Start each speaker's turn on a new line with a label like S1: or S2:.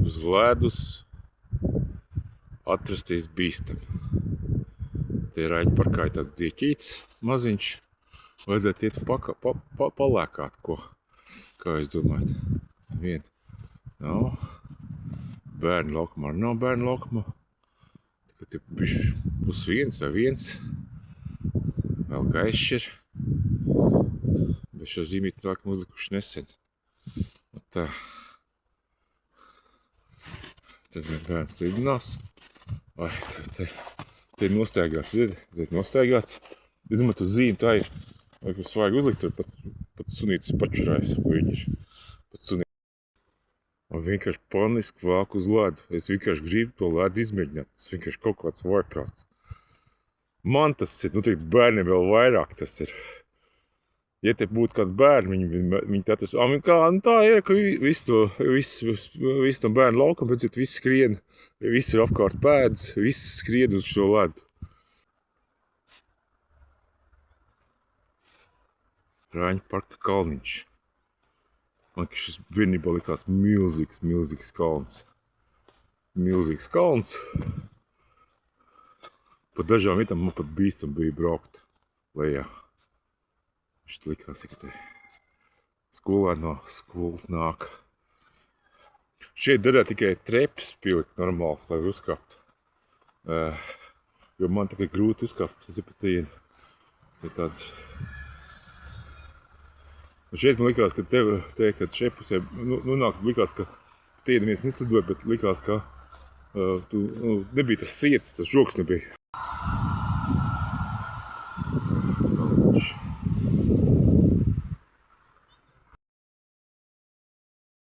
S1: uz ledus atrasties bīstam. Te ir Raņparkā tāds dieķīts maziņš. Vajadzētu iet palēkāt, ko. Kā jūs domājat? Vien. Nav. Bērnu laukumā arī nav bērnu laukumā. Tagad ir bišķi pusviens vai viens. Vēl gaišs ir. Bet šo zīmīti laikam uzlikuši nesen. Un tā. Tad vien bērns lidinās. Vai, te ir nostaigāts, te ir nostaigāts. Es domāju, tu zīmi tā ir. Vai kas vajag uzlikt, tur pat sunītis pačurājas, ko viņi ir. Pat sunītis. Un vienkārši paniski vāk uz ledu. Es vienkārši gribu to ledu izmēģināt. Tas vienkārši kaut kāds vajprāts. Man tas ir, nu tagad bērniem vēl vairāk tas ir. Ja te būtu kādi bērni, viņi tā tas, nu tā ir, ka visu to bērnu laukam, bet visi skrien, visi ir apkārt pēdas, visi skrien uz šo ledu. Raņparka kalniņš. Man šis vienībā likās milzīgs kalns. Milzīgs kalns. Pa dažām vietām man pat bīstam bija braukt lejā. Šit likās, ka te skolēni no skolas nāk. Šeit darētu tikai trepes pilikt normāls, lai uzkāpt. Jo man tagad grūti uzkāpt, tas ir patieni. Ir tāds... Šeit man likās, ka kad šeit pusē, likās, ka tie neviens neslidoja, bet likās, ka nebija tas sietas, tas žoks nebija.